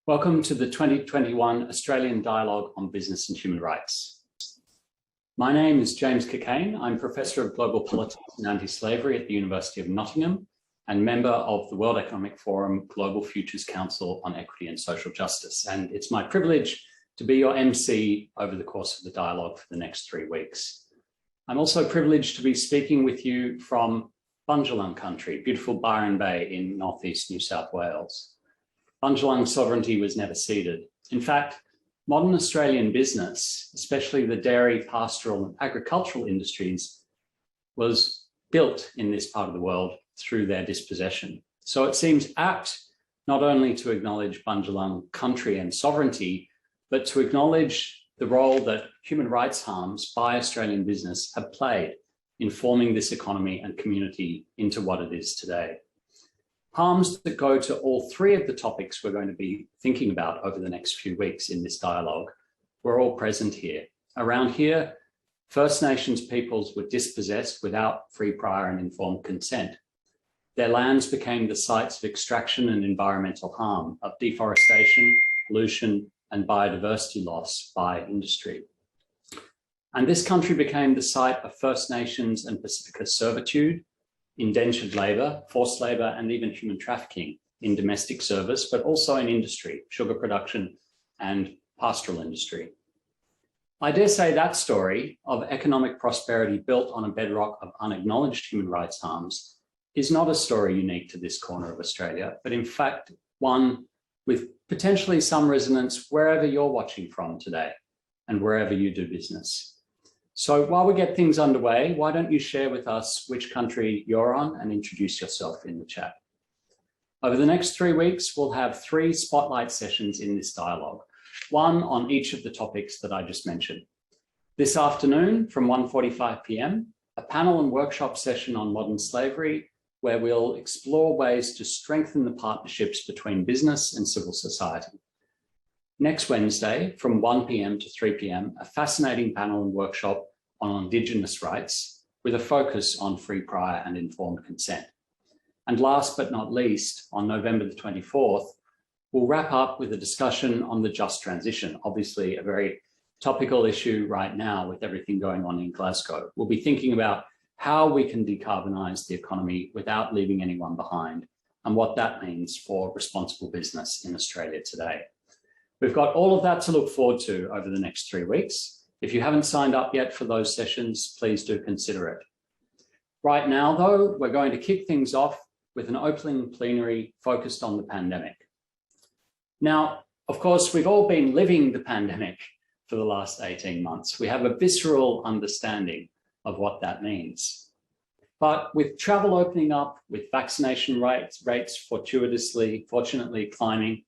Welcome to the 2021 Australian Dialogue on Business and Human Rights. My name is James Cockayne. I'm Professor of Global Politics and Anti-Slavery at the University of Nottingham and member of the World Economic Forum Global Futures Council on Equity and Social Justice. And it's my privilege to be your MC over the course of the dialogue for the next 3 weeks. I'm also privileged to be speaking with you from Bundjalung country, beautiful Byron Bay in northeast New South Wales. Bundjalung sovereignty was never ceded. In fact, modern Australian business, especially the dairy, pastoral and agricultural industries, was built in this part of the world through their dispossession. So it seems apt not only to acknowledge Bundjalung country and sovereignty, but to acknowledge the role that human rights harms by Australian business have played in forming this economy and community into what it is today. Harms that go to all 3 of the topics we're going to be thinking about over the next few weeks in this dialogue were all present here. Around here, First Nations peoples were dispossessed without free, prior and informed consent. Their lands became the sites of extraction and environmental harm, of deforestation, pollution and biodiversity loss by industry. And this country became the site of First Nations and Pacifica servitude, indentured labour, forced labour, and even human trafficking in domestic service, but also in industry, sugar production and pastoral industry. I dare say that story of economic prosperity built on a bedrock of unacknowledged human rights harms is not a story unique to this corner of Australia, but in fact, one with potentially some resonance wherever you're watching from today and wherever you do business. So while we get things underway, why don't you share with us which country you're on and introduce yourself in the chat. Over the next 3 weeks, we'll have 3 spotlight sessions in this dialogue, one on each of the topics that I just mentioned. This afternoon from 1:45 p.m, a panel and workshop session on modern slavery, where we'll explore ways to strengthen the partnerships between business and civil society. Next Wednesday, from 1 p.m. to 3 p.m, a fascinating panel and workshop on Indigenous rights with a focus on free, prior and informed consent. And last but not least, on November the 24th, we'll wrap up with a discussion on the just transition, obviously a very topical issue right now with everything going on in Glasgow. We'll be thinking about how we can decarbonise the economy without leaving anyone behind and what that means for responsible business in Australia today. We've got all of that to look forward to over the next 3 weeks. If you haven't signed up yet for those sessions, please do consider it. Right now, though, we're going to kick things off with an opening plenary focused on the pandemic. Now, of course, we've all been living the pandemic for the last 18 months. We have a visceral understanding of what that means. But with travel opening up, with vaccination rates fortunately climbing,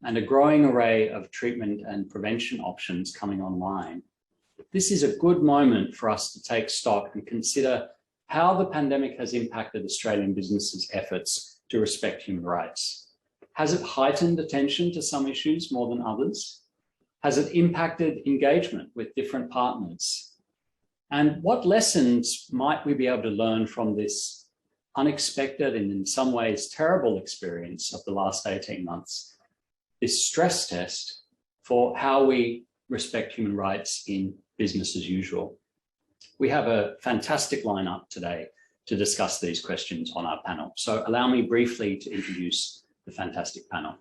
and a growing array of treatment and prevention options coming online, this is a good moment for us to take stock and consider how the pandemic has impacted Australian businesses' efforts to respect human rights. Has it heightened attention to some issues more than others? Has it impacted engagement with different partners? And what lessons might we be able to learn from this unexpected and in some ways terrible experience of the last 18 months? This stress test for how we respect human rights in business as usual. We have a fantastic lineup today to discuss these questions on our panel. So allow me briefly to introduce the fantastic panel.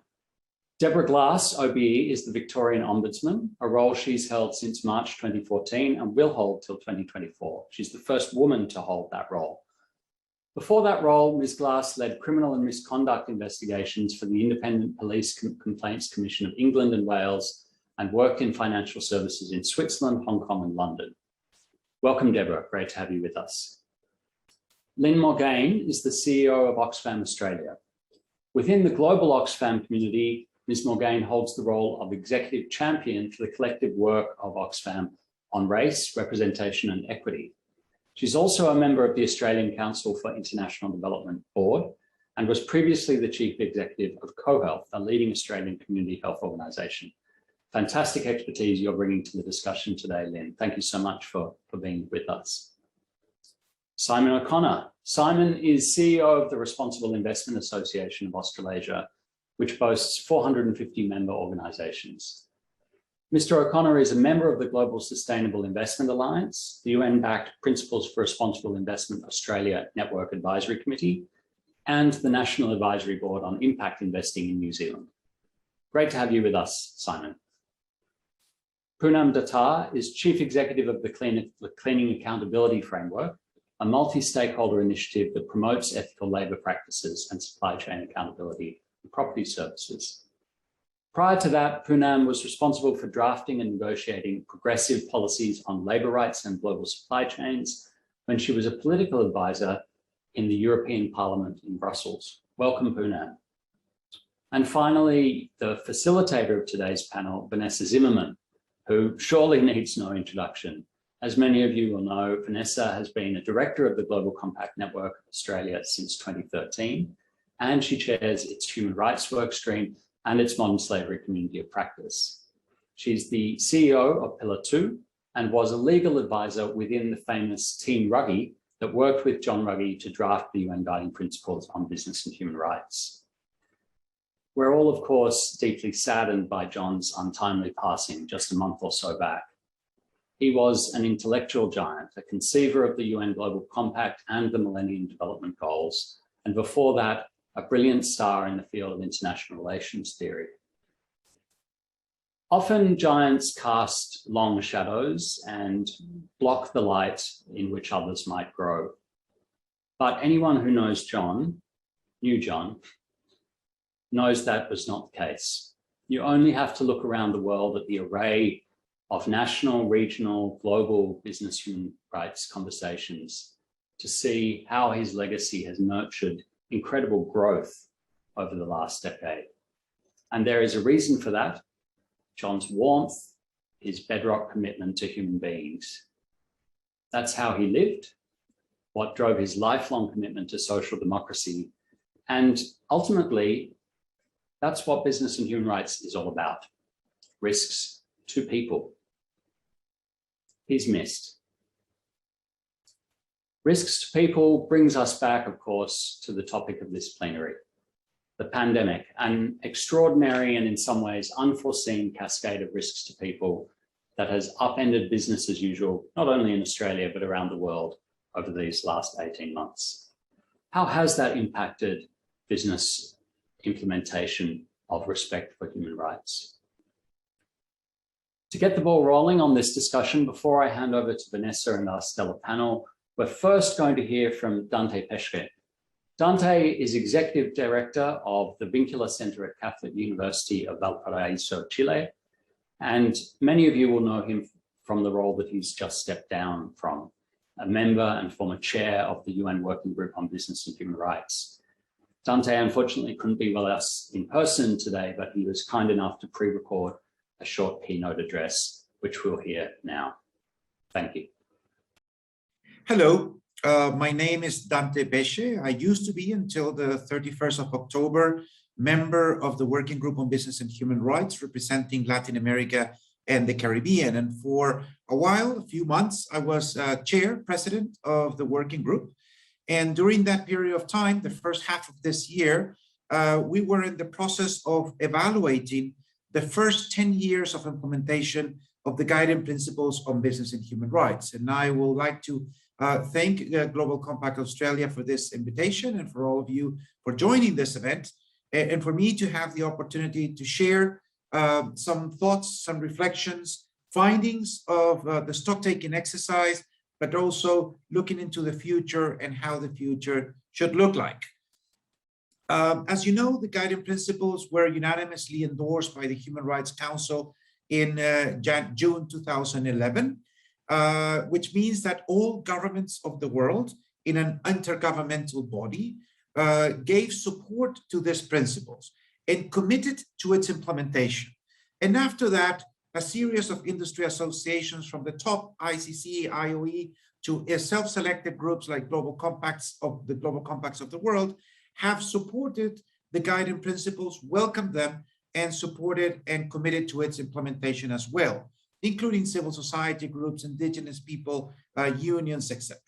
Deborah Glass Obe is the Victorian Ombudsman, a role she's held since March 2014 and will hold till 2024. She's the first woman to hold that role. Before that role, Ms. Glass led criminal and misconduct investigations for the Independent Police Complaints Commission of England and Wales and worked in financial services in Switzerland, Hong Kong and London. Welcome, Deborah. Great to have you with us. Lynne Morgan is the CEO of Oxfam Australia. Within the global Oxfam community, Ms. Morgan holds the role of Executive Champion for the collective work of Oxfam on race, representation and equity. She's also a member of the Australian Council for International Development Board and was previously the Chief Executive of CoHealth, a leading Australian community health organisation. Fantastic expertise you're bringing to the discussion today, Lynne. Thank you so much for being with us. Simon O'Connor. Simon is CEO of the Responsible Investment Association of Australasia which boasts 450 member organizations. Mr. O'Connor is a member of the Global Sustainable Investment Alliance, the UN-backed Principles for Responsible Investment Australia Network Advisory Committee, and the National Advisory Board on Impact Investing in New Zealand. Great to have you with us, Simon. Poonam Datar is Chief Executive of the Cleaning Accountability Framework, a multi-stakeholder initiative that promotes ethical labour practices and supply chain accountability in property services. Prior to that, Poonam was responsible for drafting and negotiating progressive policies on labour rights and global supply chains when she was a political advisor in the European Parliament in Brussels. Welcome, Poonam. And finally, the facilitator of today's panel, Vanessa Zimmerman, who surely needs no introduction. As many of you will know, Vanessa has been a director of the Global Compact Network of Australia since 2013, and she chairs its human rights workstream and its modern slavery community of practice. She's the CEO of Pillar 2 and was a legal advisor within the famous Team Ruggie that worked with John Ruggie to draft the UN Guiding Principles on Business and Human Rights. We're all, of course, deeply saddened by John's untimely passing just a month or so back. He was an intellectual giant, a conceiver of the UN Global Compact and the Millennium Development Goals, and before that, a brilliant star in the field of international relations theory. Often giants cast long shadows and block the light in which others might grow. But anyone who knows John, knew John, knows that was not the case. You only have to look around the world at the array of national, regional, global business human rights conversations to see how his legacy has nurtured incredible growth over the last decade. And there is a reason for that. John's warmth, his bedrock commitment to human beings. That's how he lived, what drove his lifelong commitment to social democracy, and ultimately, that's what business and human rights is all about. Risks to people. He's missed. Risks to people brings us back, of course, to the topic of this plenary, the pandemic, an extraordinary and in some ways unforeseen cascade of risks to people that has upended business as usual, not only in Australia, but around the world over these last 18 months. How has that impacted business implementation of respect for human rights? To get the ball rolling on this discussion, before I hand over to Vanessa and our stellar panel, we're first going to hear from Dante Pesce. Dante is Executive Director of the Vincular Center at Catholic University of Valparaíso-Chile, and many of you will know him from the role that he's just stepped down from, a member and former chair of the UN Working Group on Business and Human Rights. Dante unfortunately couldn't be with us in person today, but he was kind enough to pre-record a short keynote address, which we'll hear now. Thank you. Hello, my name is Dante Pesce. I used to be, until the 31st of October, member of the Working Group on Business and Human Rights, representing Latin America and the Caribbean. And for a while, a few months, I was president of the working group. And during that period of time, the first half of this year, we were in the process of evaluating the first 10 years of implementation of the guiding principles on business and human rights. And I would like to thank Global Compact Australia for this invitation and for all of you for joining this event, and for me to have the opportunity to share some thoughts, some reflections, findings of the stock-taking exercise, but also looking into the future and how the future should look like. As you know, the guiding principles were unanimously endorsed by the Human Rights Council in June 2011, which means that all governments of the world in an intergovernmental body gave support to these principles and committed to its implementation. And after that, a series of industry associations from the top ICC, IOE, to self-selected groups like Global Compacts of the world have supported the guiding principles, welcomed them, and supported and committed to its implementation as well, including civil society groups, indigenous people, unions, etc.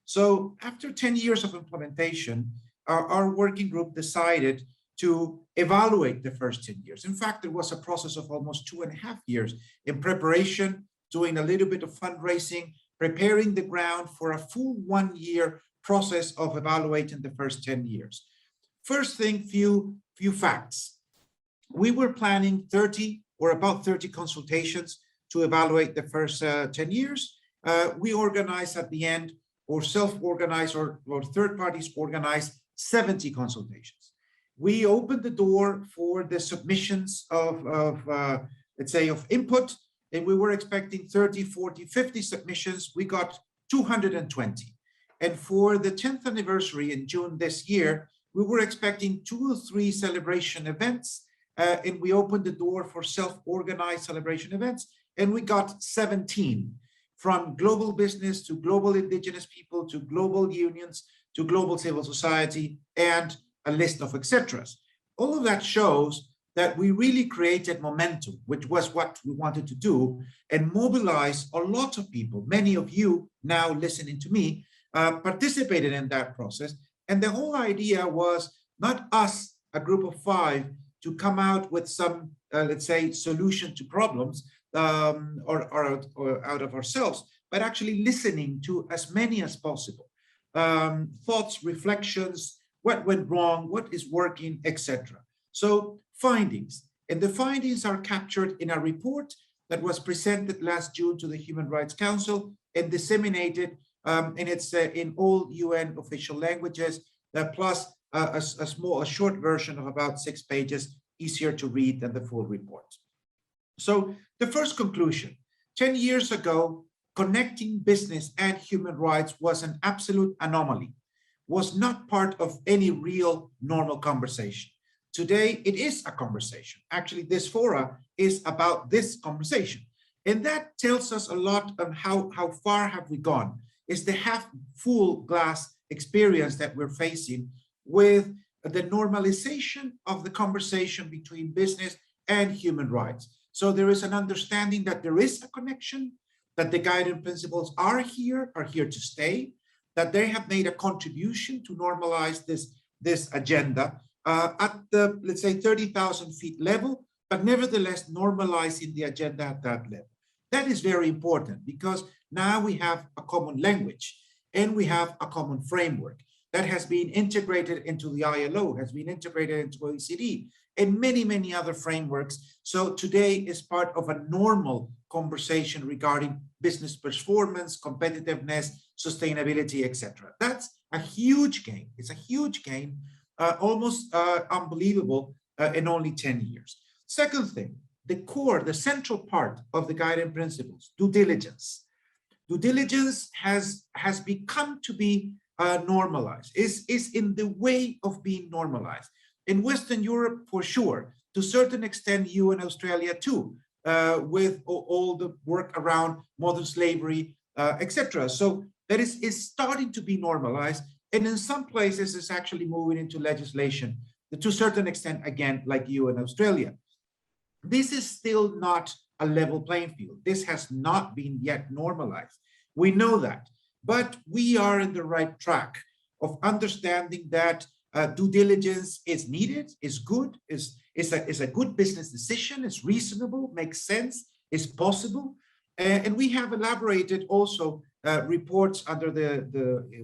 So after 10 years of implementation, our working group decided to evaluate the first 10 years. In fact, it was a process of almost 2.5 years in preparation, doing a little bit of fundraising, preparing the ground for a full 1 year process of evaluating the first 10 years. First thing, few facts. We were planning 30 or about 30 consultations to evaluate the first 10 years. We organized at the end, or self-organized or third parties organized 70 consultations. We opened the door for the submissions of let's say, of input, and we were expecting 30, 40, 50 submissions. We got 220. And for the 10th anniversary in June this year, we were expecting 2 or 3 celebration events, and we opened the door for self-organized celebration events, and we got 17, from global business to global indigenous people to global unions to global civil society, and a list of etceteras. All of that shows that we really created momentum, which was what we wanted to do, and mobilize a lot of people. Many of you now listening to me participated in that process. And the whole idea was not us, a group of 5, to come out with some, let's say, solution to problems or out of ourselves, but actually listening to as many as possible. Thoughts, reflections, what went wrong, what is working, etc. So findings, and the findings are captured in a report that was presented last June to the Human Rights Council and disseminated, and it's in all UN official languages, plus a short version of about 6 pages, easier to read than the full report. So the first conclusion, 10 years ago, connecting business and human rights was an absolute anomaly, was not part of any real normal conversation. Today, it is a conversation. Actually, this fora is about this conversation. And that tells us a lot on how far have we gone. It's the half full glass experience that we're facing with the normalization of the conversation between business and human rights. So there is an understanding that there is a connection, that the guiding principles are here to stay, that they have made a contribution to normalize this agenda at the, let's say, 30,000 feet level, but nevertheless normalizing the agenda at that level. That is very important because now we have a common language and we have a common framework that has been integrated into the ILO, has been integrated into OECD, and many, many other frameworks. So today is part of a normal conversation regarding business performance, competitiveness, sustainability, etc. That's a huge gain. It's a huge gain, almost unbelievable in only 10 years. Second thing, the core, the central part of the guiding principles, due diligence. Due diligence has become to be normalized, is in the way of being normalized. In Western Europe, for sure, to a certain extent, you and Australia too, with all the work around modern slavery, etc. So that is starting to be normalized. And in some places, it's actually moving into legislation to a certain extent, again, like you and Australia. This is still not a level playing field. This has not been yet normalized. We know that, but we are in the right track of understanding that due diligence is needed, is good, is a good business decision, is reasonable, makes sense, is possible. And we have elaborated also reports under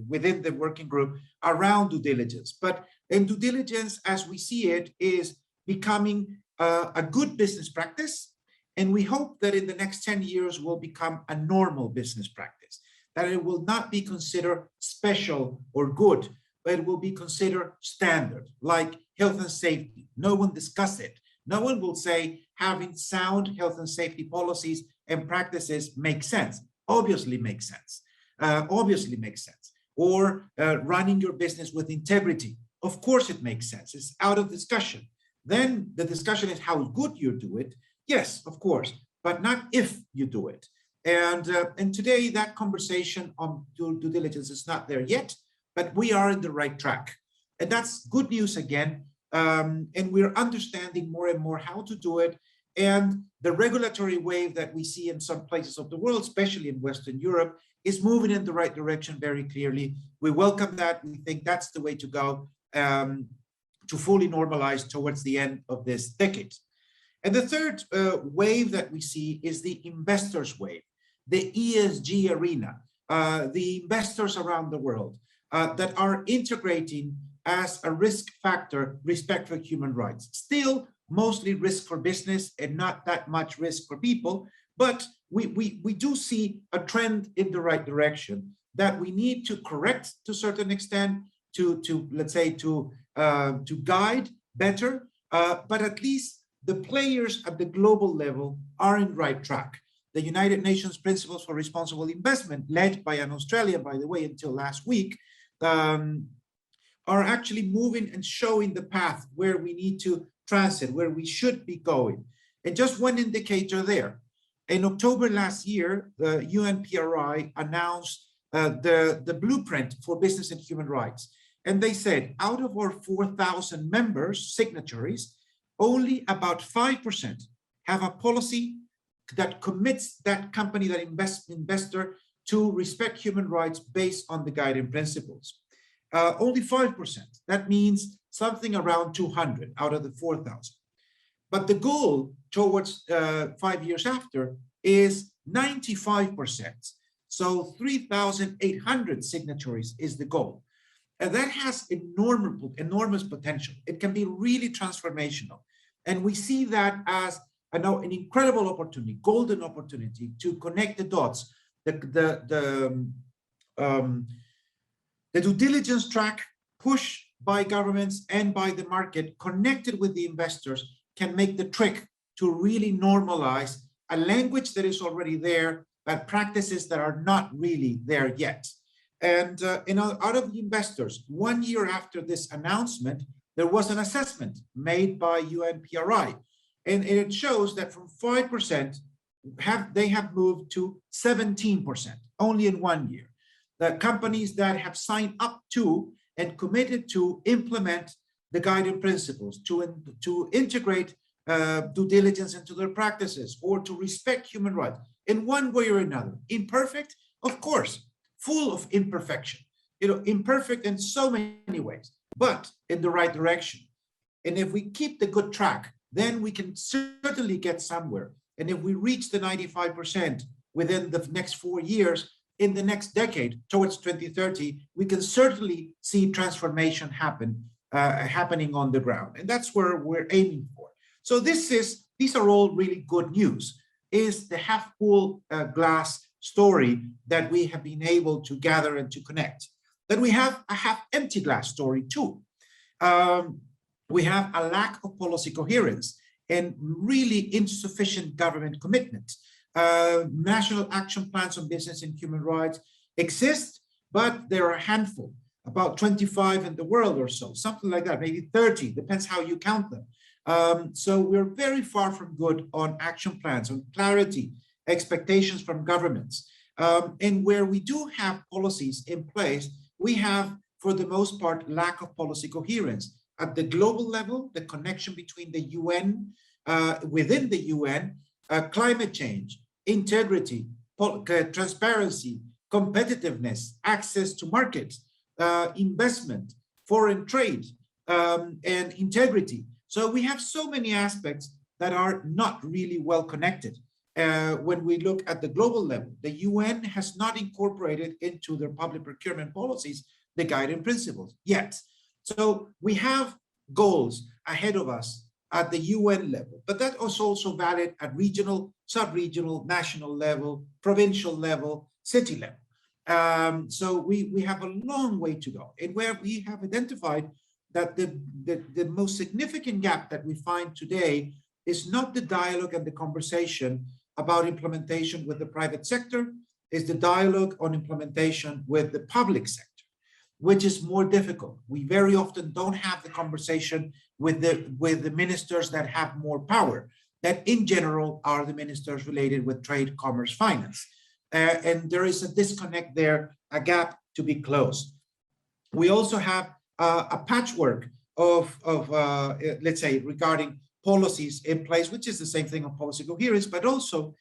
within the working group around due diligence. But in due diligence, as we see it, is becoming a good business practice. And we hope that in the next 10 years will become a normal business practice, that it will not be considered special or good, but it will be considered standard, like health and safety. No one discuss it. No one will say having sound health and safety policies and practices make sense. Obviously makes sense. Obviously makes sense. Or running your business with integrity. Of course it makes sense. It's out of discussion. Then the discussion is how good you do it. Yes, of course, but not if you do it. And today that conversation on due diligence is not there yet, but we are in the right track. And that's good news again. And we're understanding more and more how to do it. And the regulatory wave that we see in some places of the world, especially in Western Europe, is moving in the right direction very clearly. We welcome that. We think that's the way to go. to fully normalize towards the end of this decade. And the third wave that we see is the investors wave, the ESG arena, the investors around the world that are integrating as a risk factor respect for human rights. Still mostly risk for business and not that much risk for people, but we do see a trend in the right direction that we need to correct to a certain extent, let's say to guide better, but at least the players at the global level are in right track. The United Nations Principles for Responsible Investment, led by an Australian, by the way, until last week, are actually moving and showing the path where we need to transit, where we should be going. And just one indicator there. In October last year, the UNPRI announced the blueprint for business and human rights. And they said, out of our 4,000 members, signatories, only about 5% have a policy that commits that company, that investor, to respect human rights based on the guiding principles. Only 5%. That means something around 200 out of the 4,000. But the goal towards 5 years after is 95%. So 3,800 signatories is the goal. And that has enormous potential. It can be really transformational. And we see that as an incredible opportunity, golden opportunity to connect the dots. The due diligence track pushed by governments and by the market, connected with the investors, can make the trick to really normalize a language that is already there, but practices that are not really there yet. And out of the investors, 1 year after this announcement, there was an assessment made by UNPRI, and it shows that from 5%, they have moved to 17%, only in 1 year. The companies that have signed up to and committed to implement the guiding principles, to integrate due diligence into their practices, or to respect human rights in one way or another. Imperfect, of course, full of imperfection, imperfect in so many ways, but in the right direction. And if we keep the good track, then we can certainly get somewhere. And if we reach the 95% within the next 4 years, in the next decade, towards 2030, we can certainly see transformation happening on the ground. And that's where we're aiming for. So these are all really good news, is the half full glass story that we have been able to gather and to connect. Then we have a half empty glass story too. We have a lack of policy coherence and really insufficient government commitment. National action plans on business and human rights exist, but there are a handful, about 25 in the world or so, something like that, maybe 30, depends how you count them. So we're very far from good on action plans, on clarity, expectations from governments. And where we do have policies in place, we have, for the most part, lack of policy coherence. At the global level, the connection between the UN, within the UN, climate change, integrity, transparency, competitiveness, access to markets, investment, foreign trade, and integrity. So we have so many aspects that are not really well connected. When we look at the global level, the UN has not incorporated into their public procurement policies the guiding principles yet. So we have goals ahead of us at the UN level, but that is also valid at regional, sub-regional, national level, provincial level, city level. So we have a long way to go, and where we have identified that the most significant gap that we find today is not the dialogue and the conversation about implementation with the private sector, is the dialogue on implementation with the public sector, which is more difficult. We very often don't have the conversation with the ministers that have more power, that in general are the ministers related with trade, commerce, finance. And there is a disconnect there, a gap to be closed. We also have a patchwork of let's say, regarding policies in place, which is the same thing on policy coherence, but also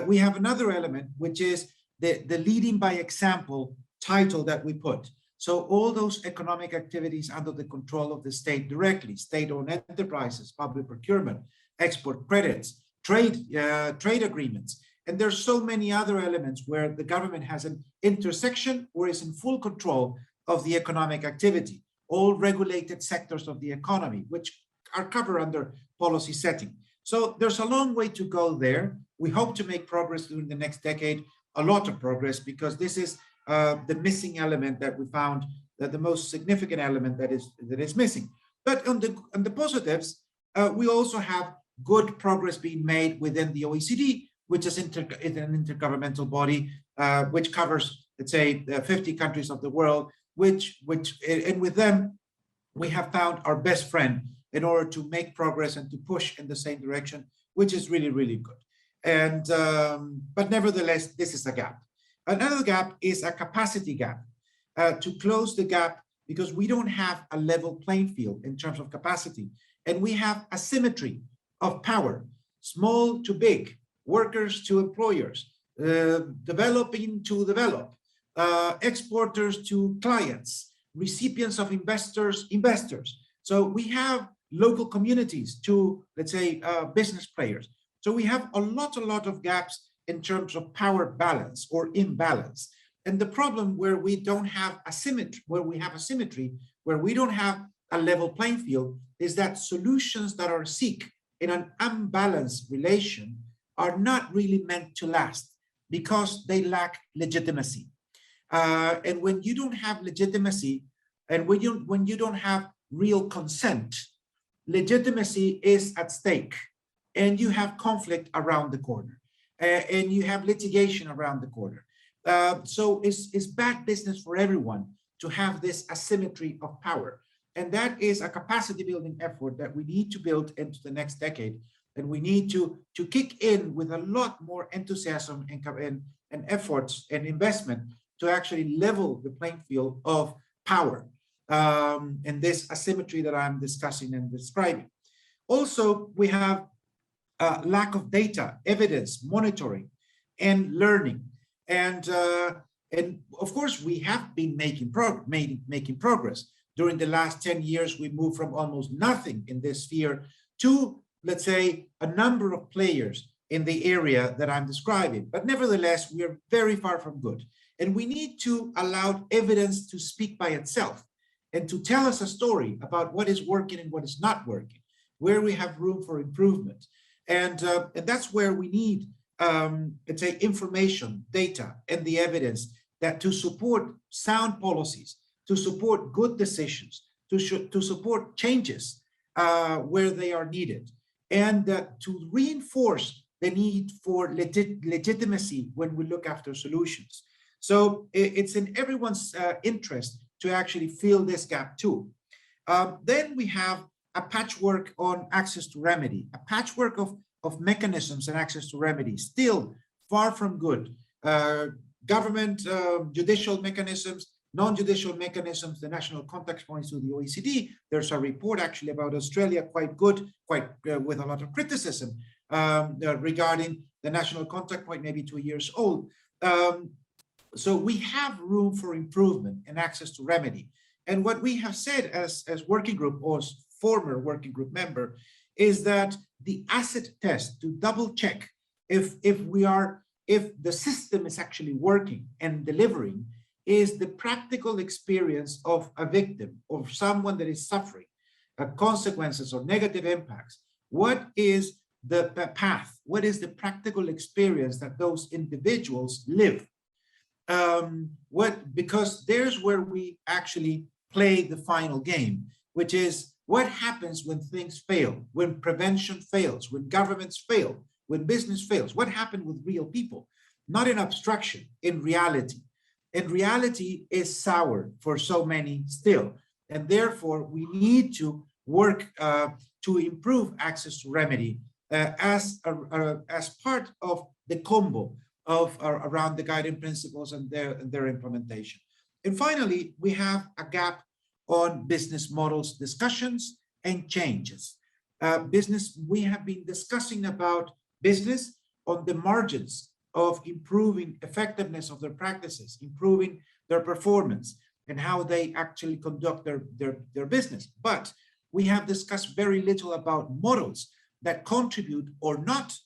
we have another element, which is the leading by example title that we put. So all those economic activities under the control of the state directly, state-owned enterprises, public procurement, export credits, trade agreements. And there's so many other elements where the government has an intersection or is in full control of the economic activity, all regulated sectors of the economy, which are covered under policy setting. So there's a long way to go there. We hope to make progress during the next decade, a lot of progress, because this is the missing element that we found, that the most significant element that is missing. But on the positives, we also have good progress being made within the OECD, which is an intergovernmental body which covers, let's say, 50 countries of the world, and with them, we have found our best friend in order to make progress and to push in the same direction, which is really, really good. And but nevertheless, this is a gap. Another gap is a capacity gap, to close the gap, because we don't have a level playing field in terms of capacity, and we have asymmetry of power, small to big, workers to employers, developing to develop, exporters to clients, recipients of investors. So we have local communities to, let's say, business players. So we have a lot of gaps in terms of power balance or imbalance. And the problem where we don't have asymmetry, where we don't have a level playing field, is that solutions that are sought in an unbalanced relation are not really meant to last because they lack legitimacy. And when you don't have legitimacy, and when you don't have real consent, legitimacy is at stake, and you have conflict around the corner, and you have litigation around the corner. So it's bad business for everyone to have this asymmetry of power. And that is a capacity building effort that we need to build into the next decade. And we need to kick in with a lot more enthusiasm and efforts and investment to actually level the playing field of power and this asymmetry that I'm discussing and describing. Also, we have lack of data, evidence, monitoring, and learning. And of course, we have been making progress. During the last 10 years, we moved from almost nothing in this sphere to, let's say, a number of players in the area that I'm describing. But nevertheless, we are very far from good. And we need to allow evidence to speak by itself and to tell us a story about what is working and what is not working, where we have room for improvement. And that's where we need, let's say, information, data, and the evidence that to support sound policies, to support good decisions, to support changes where they are needed, and to reinforce the need for legitimacy when we look after solutions. So it's in everyone's interest to actually fill this gap too. Then we have a patchwork on access to remedy, a patchwork of mechanisms and access to remedy, still far from good. Government, judicial mechanisms, non-judicial mechanisms, the national contact points to the OECD. There's a report actually about Australia, quite good, with a lot of criticism regarding the national contact point, maybe 2 years old. So we have room for improvement and access to remedy. And what we have said as working group or as former working group member is that the acid test to double check if the system is actually working and delivering is the practical experience of a victim, of someone that is suffering consequences or negative impacts. What is the path? What is the practical experience that those individuals live? Because there's where we actually play the final game, which is what happens when things fail, when prevention fails, when governments fail, when business fails. What happened with real people? Not in abstraction, in reality. And reality is sour for so many still. And therefore, we need to work to improve access to remedy as part of the combo of around the guiding principles and their implementation. And finally, we have a gap on business models discussions and changes. We have been discussing about business on the margins of improving effectiveness of their practices, improving their performance. and how they actually conduct their business. But we have discussed very little about models that contribute or not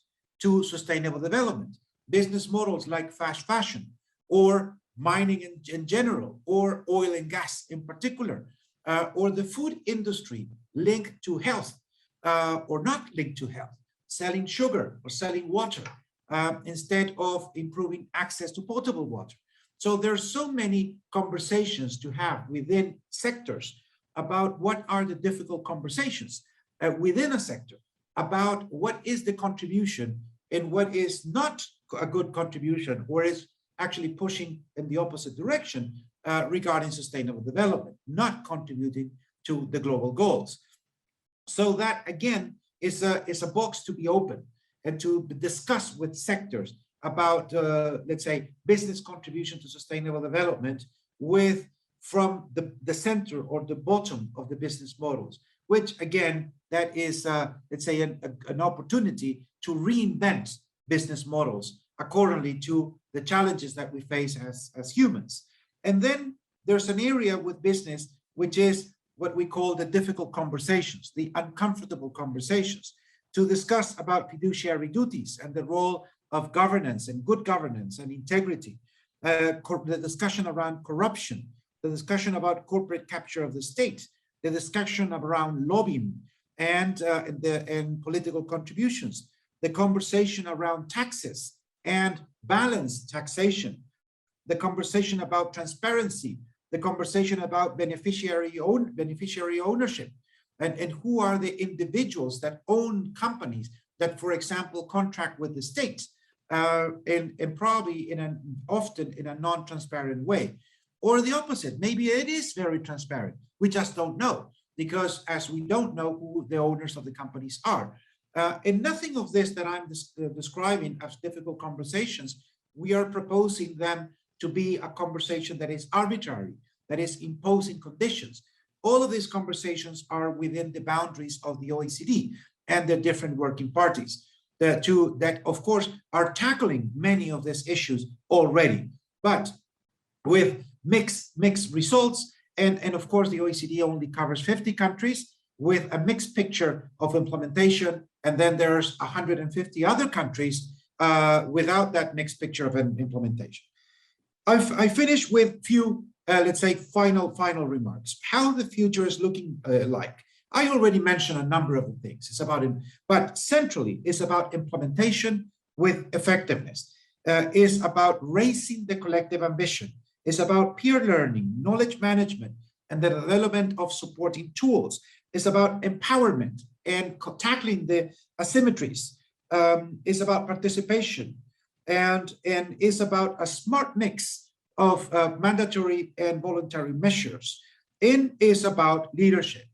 to sustainable development. Business models like fast fashion or mining in general, or oil and gas in particular, or the food industry linked to health or not linked to health, selling sugar or selling water instead of improving access to potable water. So there's so many conversations to have within sectors about what are the difficult conversations within a sector about what is the contribution and what is not a good contribution or is actually pushing in the opposite direction regarding sustainable development, not contributing to the global goals. So that again is a box to be opened and to discuss with sectors about, let's say, business contribution to sustainable development from the center or the bottom of the business models, which again, that is, let's say, an opportunity to reinvent business models accordingly to the challenges that we face as humans. And then there's an area with business, which is what we call the difficult conversations, the uncomfortable conversations, to discuss about fiduciary duties and the role of governance and good governance and integrity, the discussion around corruption, the discussion about corporate capture of the state, the discussion around lobbying and political contributions, the conversation around taxes and balanced taxation, the conversation about transparency, the conversation about beneficiary ownership, and who are the individuals that own companies that, for example, contract with the state, and probably often in a non-transparent way. Or the opposite, maybe it is very transparent. We just don't know, because as we don't know who the owners of the companies are. And nothing of this that I'm describing as difficult conversations, we are proposing them to be a conversation that is arbitrary, that is imposing conditions. All of these conversations are within the boundaries of the OECD and the different working parties that of course are tackling many of these issues already, but with mixed results. And of course, the OECD only covers 50 countries with a mixed picture of implementation. And then there's 150 other countries without that mixed picture of implementation. I finish with few, let's say, final remarks. How the future is looking like. I already mentioned a number of the things. It's about it, but centrally, it's about implementation with effectiveness. It's about raising the collective ambition. It's about peer learning, knowledge management, and the development of supporting tools. It's about empowerment and tackling the asymmetries. It's about participation, and it's about a smart mix of mandatory and voluntary measures. And it's about leadership,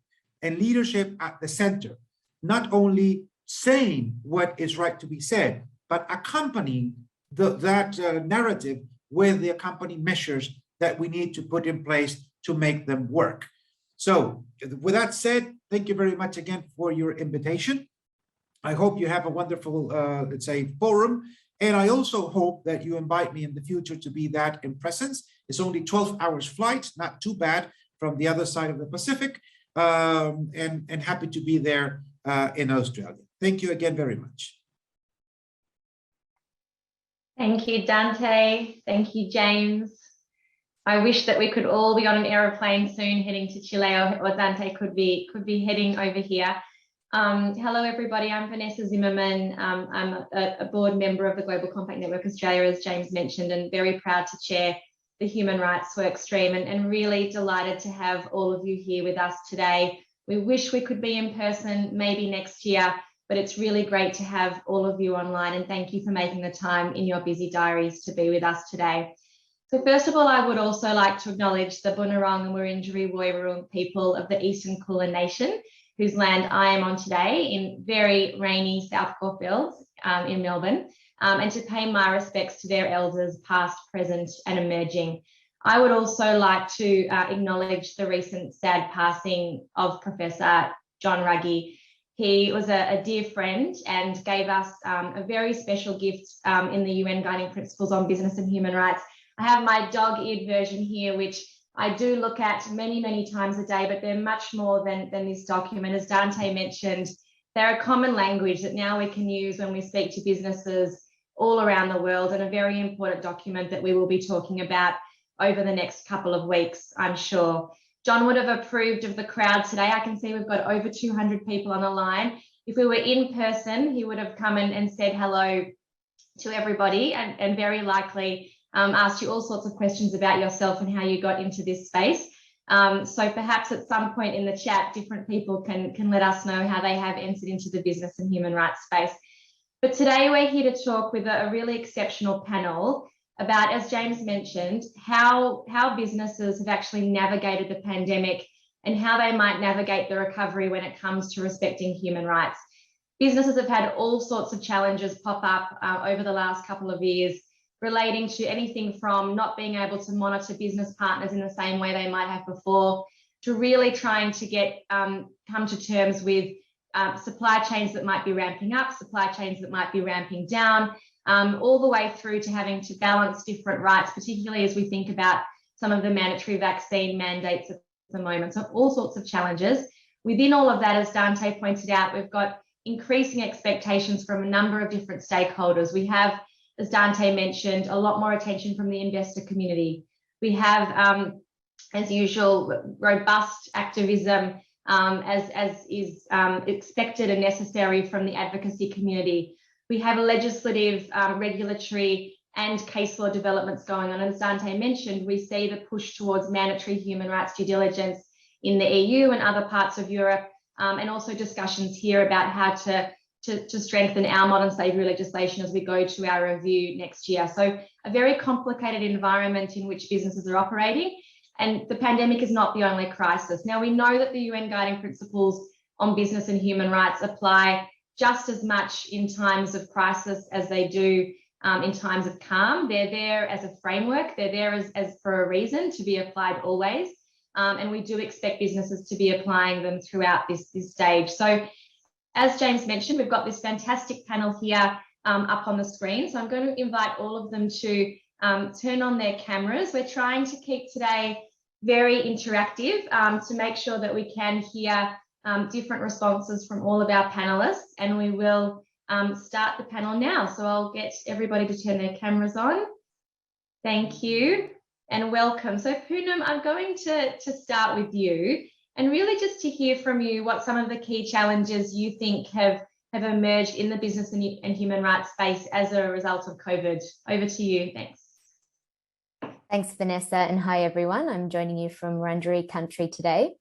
and leadership at the center, not only saying what is right to be said, but accompanying that narrative with the accompanying measures that we need to put in place to make them work. So with that said, thank you very much again for your invitation. I hope you have a wonderful, let's say, forum. And I also hope that you invite me in the future to be that in presence. It's only 12 hours flight, not too bad, from the other side of the Pacific, and happy to be there in Australia. Thank you again very much. Thank you, Dante. Thank you, James. I wish that we could all be on an aeroplane soon heading to Chile, or Dante could be heading over here. Hello, everybody. I'm Vanessa Zimmerman. I'm a board member of the Global Compact Network Australia, as James mentioned, and very proud to chair the Human Rights Work Stream, and really delighted to have all of you here with us today. We wish we could be in person maybe next year, but it's really great to have all of you online, and thank you for making the time in your busy diaries to be with us today. So first of all, I would also like to acknowledge the Bunurong and Wurundjeri Woiwurrung people of the Eastern Kulin Nation, whose land I am on today in very rainy South Caulfield in Melbourne, and to pay my respects to their elders past, present and emerging. I would also like to acknowledge the recent sad passing of Professor John Ruggie. He was a dear friend and gave us a very special gift in the UN Guiding Principles on Business and Human Rights. I have my dog-eared version here, which I do look at many, many times a day, but they're much more than this document. As Dante mentioned, they're a common language that now we can use when we speak to businesses all around the world, and a very important document that we will be talking about over the next couple of weeks, I'm sure. John would have approved of the crowd today. I can see we've got over 200 people on the line. If we were in person, he would have come in and said hello to everybody, and very likely asked you all sorts of questions about yourself and how you got into this space. So perhaps at some point in the chat, different people can let us know how they have entered into the business and human rights space. But today we're here to talk with a really exceptional panel about, as James mentioned, how businesses have actually navigated the pandemic and how they might navigate the recovery when it comes to respecting human rights. Businesses have had all sorts of challenges pop up over the last couple of years, relating to anything from not being able to monitor business partners in the same way they might have before, to really trying to come to terms with supply chains that might be ramping up, supply chains that might be ramping down, all the way through to having to balance different rights, particularly as we think about some of the mandatory vaccine mandates at the moment. So all sorts of challenges. Within all of that, as Dante pointed out, we've got increasing expectations from a number of different stakeholders. We have, as Dante mentioned, a lot more attention from the investor community. We have, as usual, robust activism as is expected and necessary from the advocacy community. We have legislative, regulatory and case law developments going on. And as Dante mentioned, we see the push towards mandatory human rights due diligence in the EU and other parts of Europe, and also discussions here about how to strengthen our modern slavery legislation as we go to our review next year. So a very complicated environment in which businesses are operating, and the pandemic is not the only crisis. Now, we know that the UN Guiding Principles on Business and Human Rights apply just as much in times of crisis as they do in times of calm. They're there as a framework. They're there as for a reason, to be applied always. And we do expect businesses to be applying them throughout this stage. So as James mentioned, we've got this fantastic panel here up on the screen. So I'm going to invite all of them to turn on their cameras. We're trying to keep today very interactive to make sure that we can hear different responses from all of our panelists, and we will start the panel now. So I'll get everybody to turn their cameras on. Thank you and welcome. So Poonam, I'm going to start with you, and really just to hear from you what some of the key challenges you think have emerged in the business and human rights space as a result of COVID. Over to you, thanks. Thanks, Vanessa, and hi everyone. I'm joining you from Wurundjeri country today.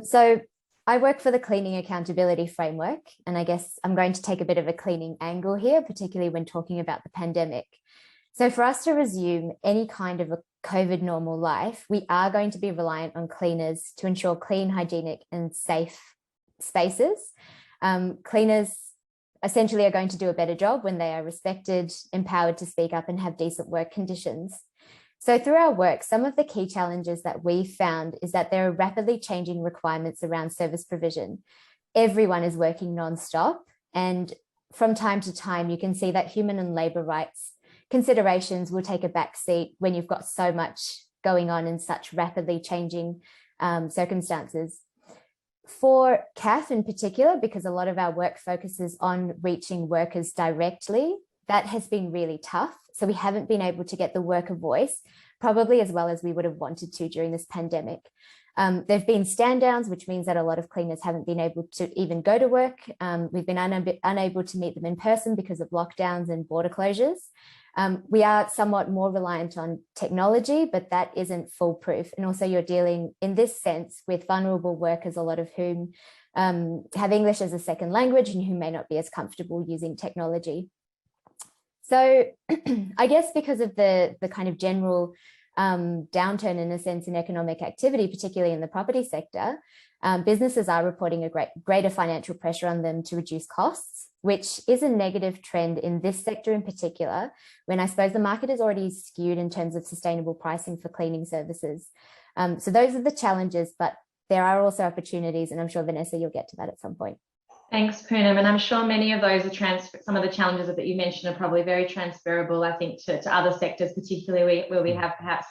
So I work for the Cleaning Accountability Framework, and I guess I'm going to take a bit of a cleaning angle here, particularly when talking about the pandemic. So for us to resume any kind of a COVID normal life, we are going to be reliant on cleaners to ensure clean, hygienic and safe spaces. Cleaners essentially are going to do a better job when they are respected, empowered to speak up and have decent work conditions. So through our work, some of the key challenges that we found is that there are rapidly changing requirements around service provision. Everyone is working non-stop, and from time to time, you can see that human and labour rights considerations will take a back seat when you've got so much going on in such rapidly changing circumstances. For CAF in particular, because a lot of our work focuses on reaching workers directly, that has been really tough. So we haven't been able to get the worker voice probably as well as we would have wanted to during this pandemic. There've been stand downs, which means that a lot of cleaners haven't been able to even go to work. We've been unable to meet them in person because of lockdowns and border closures. We are somewhat more reliant on technology, but that isn't foolproof. And also you're dealing in this sense with vulnerable workers, a lot of whom have English as a second language and who may not be as comfortable using technology. So I guess because of the kind of general downturn in a sense in economic activity, particularly in the property sector, businesses are reporting a greater financial pressure on them to reduce costs, which is a negative trend in this sector in particular, when I suppose the market is already skewed in terms of sustainable pricing for cleaning services. So those are the challenges, but there are also opportunities, and I'm sure, Vanessa, you'll get to that at some point. Thanks, Poonam. And I'm sure many of those are some of the challenges that you mentioned are probably very transferable, I think, to other sectors, particularly where we have perhaps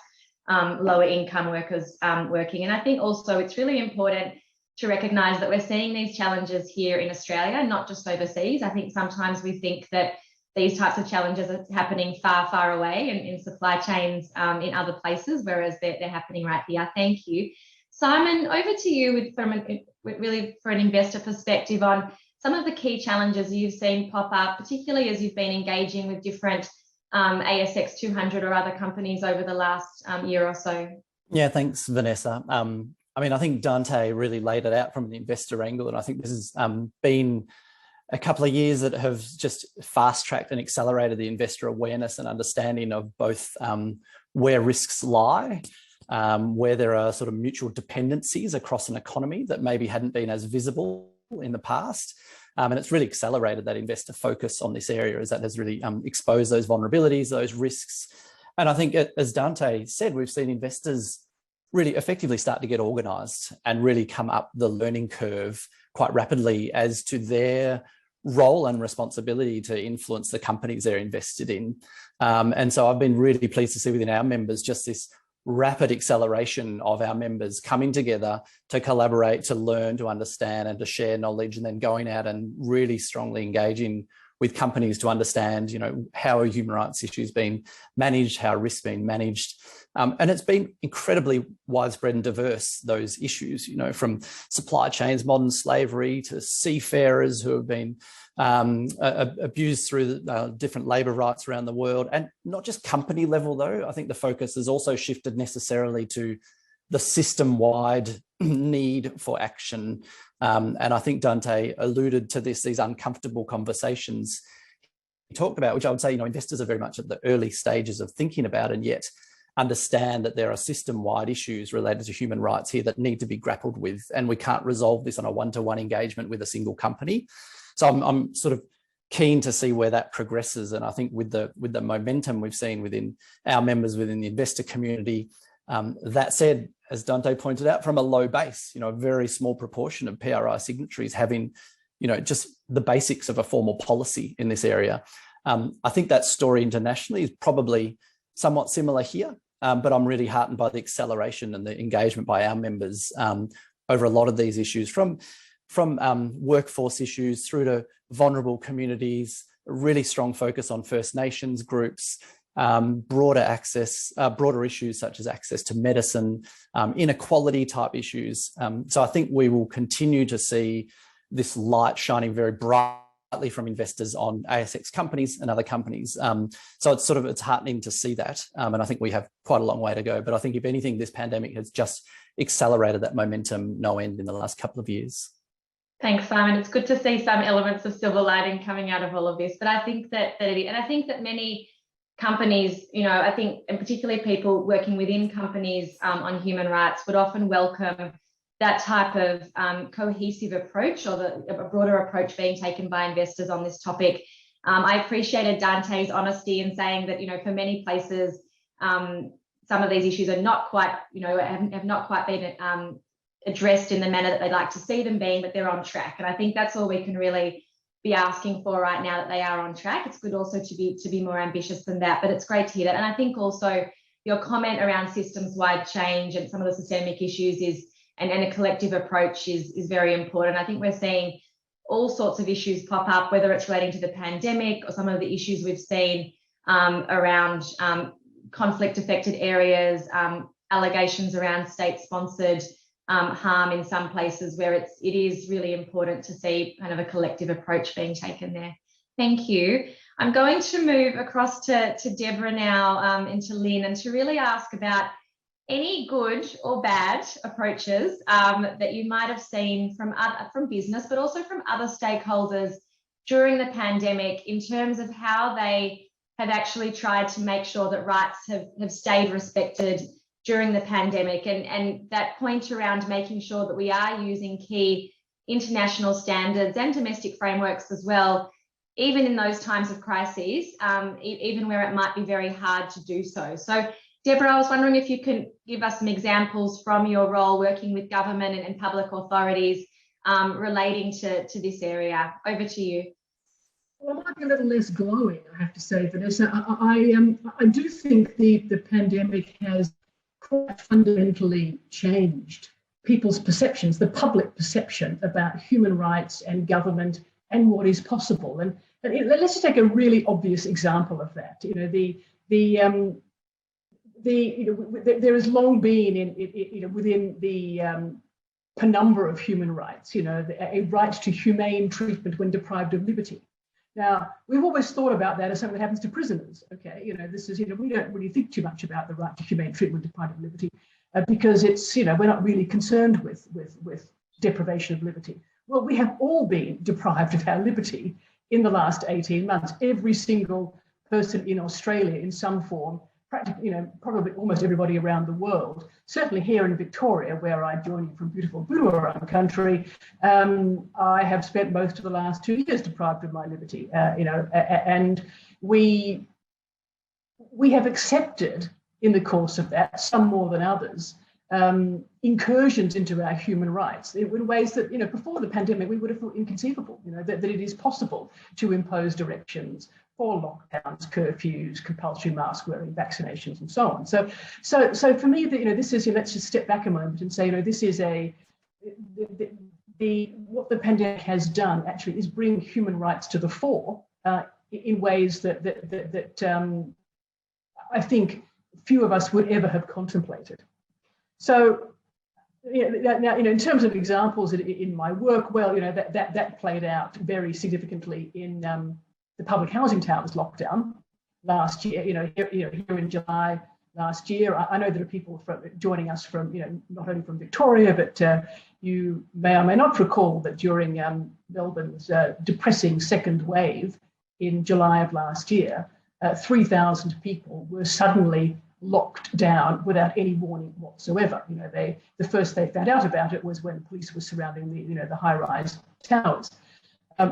lower income workers working. And I think also it's really important to recognise that we're seeing these challenges here in Australia, not just overseas. I think sometimes we think that these types of challenges are happening far, far away in supply chains in other places, whereas they're happening right here. Thank you. Simon, over to you really for an investor perspective on some of the key challenges you've seen pop up, particularly as you've been engaging with different ASX 200 or other companies over the last year or so. Yeah, thanks, Vanessa. I mean, I think Dante really laid it out from an investor angle, and I think this has been a couple of years that have just fast-tracked and accelerated the investor awareness and understanding of both where risks lie, where there are sort of mutual dependencies across an economy that maybe hadn't been as visible in the past. And it's really accelerated that investor focus on this area, as that has really exposed those vulnerabilities, those risks. And I think, as Dante said, we've seen investors really effectively start to get organised and really come up the learning curve quite rapidly as to their role and responsibility to influence the companies they're invested in. And so I've been really pleased to see within our members just this rapid acceleration of our members coming together to collaborate, to learn, to understand and to share knowledge, and then going out and really strongly engaging with companies to understand, you know, how are human rights issues being managed, how are risks being managed. And it's been incredibly widespread and diverse, those issues, you know, from supply chains, modern slavery, to seafarers who have been abused through different labour rights around the world. And not just company level, though. I think the focus has also shifted necessarily to the system-wide need for action. And I think Dante alluded to these uncomfortable conversations he talked about, which I would say, you know, investors are very much at the early stages of thinking about, and yet understand that there are system-wide issues related to human rights here that need to be grappled with, and we can't resolve this on a one-to-one engagement with a single company. So I'm sort of keen to see where that progresses, and I think with the momentum we've seen within our members within the investor community. That said, as Dante pointed out, from a low base, you know, a very small proportion of PRI signatories having, you know, just the basics of a formal policy in this area. I think that story internationally is probably somewhat similar here. But I'm really heartened by the acceleration and the engagement by our members over a lot of these issues, from workforce issues through to vulnerable communities, a really strong focus on First Nations groups, broader issues such as access to medicine, inequality type issues. So I think we will continue to see this light shining very brightly from investors on ASX companies and other companies. So it's heartening to see that. And I think we have quite a long way to go. But I think if anything, this pandemic has just accelerated that momentum no end in the last couple of years. Thanks, Simon. It's good to see some elements of silver lining coming out of all of this. But I think that many companies, you know, I think, and particularly people working within companies on human rights, would often welcome that type of cohesive approach, or a broader approach being taken by investors on this topic. I appreciated Dante's honesty in saying that, you know, for many places, some of these issues are not quite, you know, have not quite been addressed in the manner that they'd like to see them being, but they're on track. And I think that's all we can really be asking for right now, that they are on track. It's good also to be more ambitious than that, but it's great to hear that. And I think also your comment around systems-wide change and some of the systemic issues and a collective approach is very important. I think we're seeing all sorts of issues pop up, whether it's relating to the pandemic or some of the issues we've seen around conflict-affected areas, allegations around state-sponsored harm in some places, where it is really important to see kind of a collective approach being taken there. Thank you. I'm going to move across to Deborah now and to Lynne, and to really ask about any good or bad approaches that you might have seen from business, but also from other stakeholders during the pandemic, in terms of how they have actually tried to make sure that rights have stayed respected during the pandemic, and that point around making sure that we are using key international standards and domestic frameworks as well, even in those times of crises, even where it might be very hard to do so. So Deborah, I was wondering if you can give us some examples from your role working with government and public authorities relating to this area. Over to you. Well, I might be a little less glowing, I have to say, Vanessa. I do think the pandemic has quite fundamentally changed people's perceptions, the public perception about human rights and government and what is possible. And let's just take a really obvious example of that. You know, there has long been within the penumbra of human rights, you know, a right to humane treatment when deprived of liberty. Now, we've always thought about that as something that happens to prisoners. Okay, you know, this is, you know, we don't really think too much about the right to humane treatment when deprived of liberty because it's, you know, we're not really concerned with deprivation of liberty. Well, we have all been deprived of our liberty in the last 18 months. Every single person in Australia in some form, practically, you know, probably almost everybody around the world, certainly here in Victoria, where I join you from beautiful Boonam country, I have spent most of the last 2 years deprived of my liberty, you know, and we have accepted in the course of that, some more than others, incursions into our human rights in ways that, you know, before the pandemic, we would have thought inconceivable, you know, that it is possible to impose directions for lockdowns, curfews, compulsory mask wearing, vaccinations, and so on. So for me, you know, this is, let's just step back a moment and say, you know, this is what the pandemic has done actually is bring human rights to the fore in ways that I think few of us would ever have contemplated. So, you know, now, you know, in terms of examples in my work, well, you know, that played out very significantly in the public housing towers lockdown last year. You know, here in July last year, I know there are people joining us from, you know, not only from Victoria, but you may or may not recall that during Melbourne's depressing second wave in July of last year, 3,000 people were suddenly locked down without any warning whatsoever. You know, the first they found out about it was when police were surrounding the high-rise towers.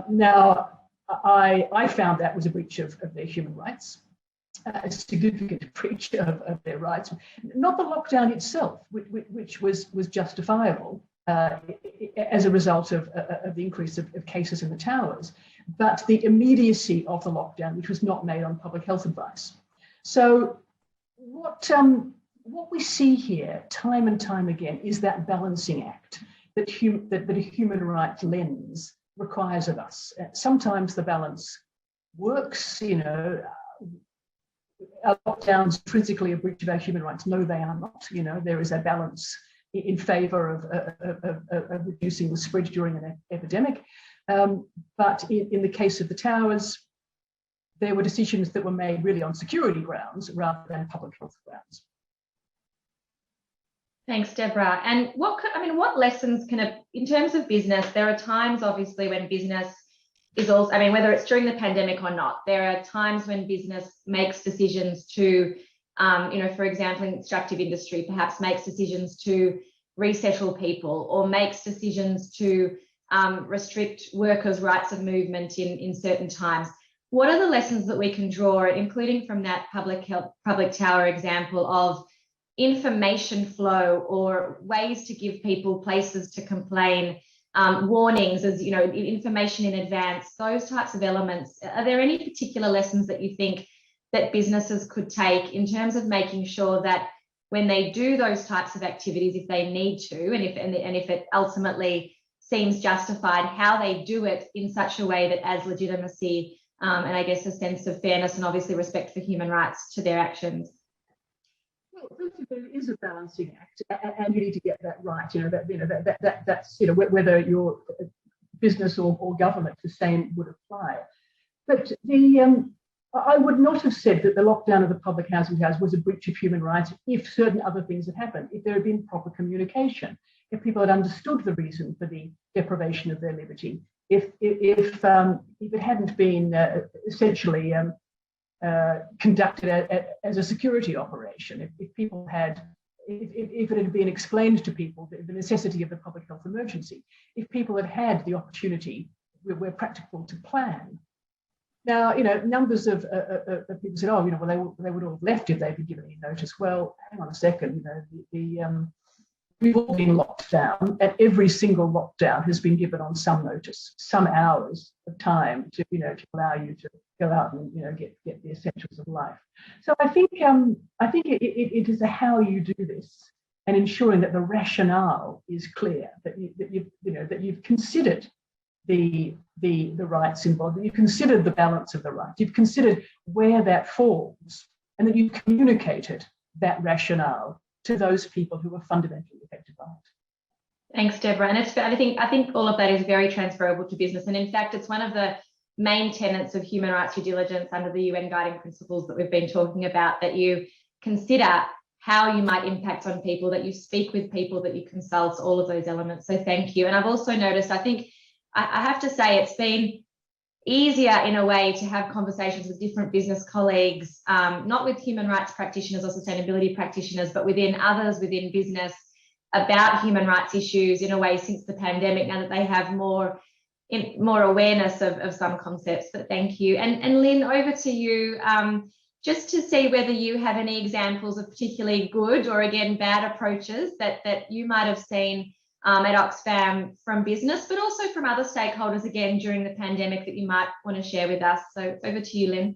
Now, I found that was a breach of their human rights, a significant breach of their rights. Not the lockdown itself, which was justifiable as a result of the increase of cases in the towers, but the immediacy of the lockdown, which was not made on public health advice. So what we see here time and time again is that balancing act that a human rights lens requires of us. Sometimes the balance works, you know, our lockdowns intrinsically a breach of our human rights. No, they are not. You know, there is a balance in favour of reducing the spread during an epidemic. But in the case of the towers, there were decisions that were made really on security grounds rather than public health grounds. Thanks, Deborah. And what lessons in terms of business, there are times obviously when business is also, I mean, whether it's during the pandemic or not, there are times when business makes decisions to, you know, for example, in the extractive industry, perhaps makes decisions to resettle people or makes decisions to restrict workers' rights of movement in certain times. What are the lessons that we can draw, including from that public tower example, of information flow or ways to give people places to complain, warnings, as you know, information in advance, those types of elements? Are there any particular lessons that you think that businesses could take in terms of making sure that when they do those types of activities, if they need to, and if it ultimately seems justified, how they do it in such a way that adds legitimacy and I guess a sense of fairness and obviously respect for human rights to their actions? Well, there is a balancing act, and you need to get that right. You know that's, you know, whether you're business or government, the same would apply. But I would not have said that the lockdown of the public housing towers was a breach of human rights if certain other things had happened, if there had been proper communication, if people had understood the reason for the deprivation of their liberty, if it hadn't been essentially conducted as a security operation, if people had, if it had been explained to people the necessity of the public health emergency, if people had the opportunity, were practical to plan. Now, you know, numbers of people said, oh, you know, well, they would all have left if they'd been given any notice. Well, hang on a second, you know, we've all been locked down, and every single lockdown has been given on some notice, some hours of time to, to allow you to go out and, get the essentials of life. So I think it is a how you do this, and ensuring that the rationale is clear, that you've considered the rights involved, that you've considered the balance of the rights, you've considered where that falls, and that you've communicated that rationale to those people who are fundamentally affected by it. Thanks, Deborah. And I think all of that is very transferable to business. And in fact, it's one of the main tenets of human rights due diligence under the UN guiding principles that we've been talking about, that you consider how you might impact on people, that you speak with people, that you consult, all of those elements. So thank you. And I've also noticed, I think, I have to say, it's been easier in a way to have conversations with different business colleagues, not with human rights practitioners or sustainability practitioners, but within others within business, about human rights issues in a way since the pandemic, now that they have more awareness of some concepts. But thank you. And Lynne, over to you, just to see whether you have any examples of particularly good or, again, bad approaches that you might have seen at Oxfam from business, but also from other stakeholders, again, during the pandemic, that you might want to share with us. So over to you, Lynne.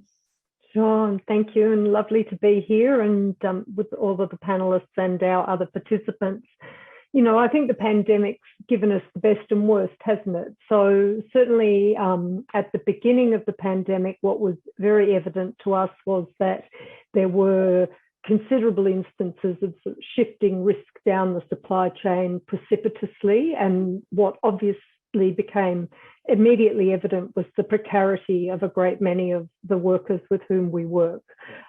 Sure, thank you, and lovely to be here and with all of the panelists and our other participants. I think the pandemic's given us the best and worst, hasn't it? So certainly at the beginning of the pandemic, what was very evident to us was that there were considerable instances of sort of shifting risk down the supply chain precipitously, and what obviously became immediately evident was the precarity of a great many of the workers with whom we work.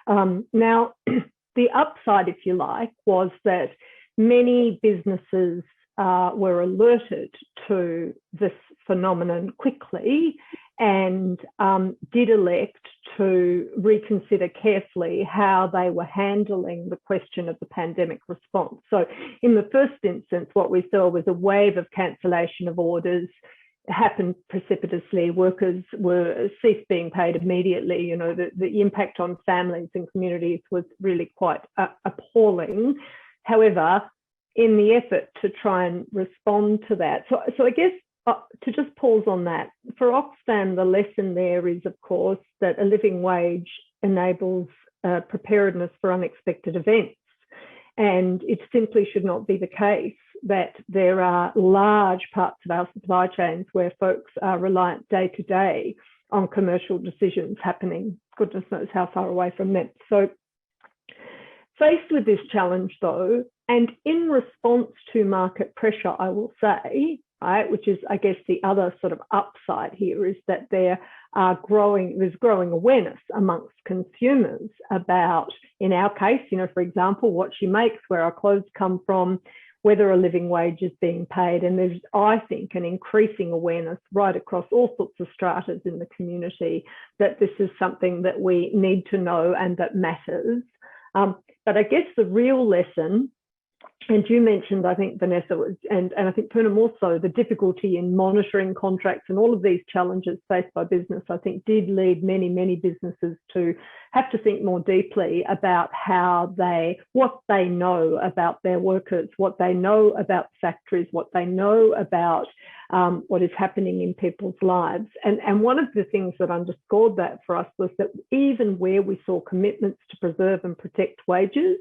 Now, the upside, if you like, was that many businesses were alerted to this phenomenon quickly and did elect to reconsider carefully how they were handling the question of the pandemic response. So in the first instance, what we saw was a wave of cancellation of orders. It happened precipitously. Workers ceased being paid immediately. The impact on families and communities was really quite appalling. However, in the effort to try and respond to that, so I guess to just pause on that, for Oxfam, the lesson there is, of course, that a living wage enables preparedness for unexpected events. And it simply should not be the case that there are large parts of our supply chains where folks are reliant day to day on commercial decisions happening, goodness knows how far away from them. So faced with this challenge, though, and in response to market pressure, I will say, right, which is, I guess, the other sort of upside here, is that there's growing awareness amongst consumers about, in our case, for example, what she makes, where our clothes come from, whether a living wage is being paid. And there's, I think, an increasing awareness right across all sorts of stratas in the community that this is something that we need to know and that matters. But I guess the real lesson, and you mentioned, I think, Vanessa, and I think Poonam also, the difficulty in monitoring contracts and all of these challenges faced by business, I think, did lead many, many businesses to have to think more deeply about what they know about their workers, what they know about factories, what they know about what is happening in people's lives. And one of the things that underscored that for us was that even where we saw commitments to preserve and protect wages,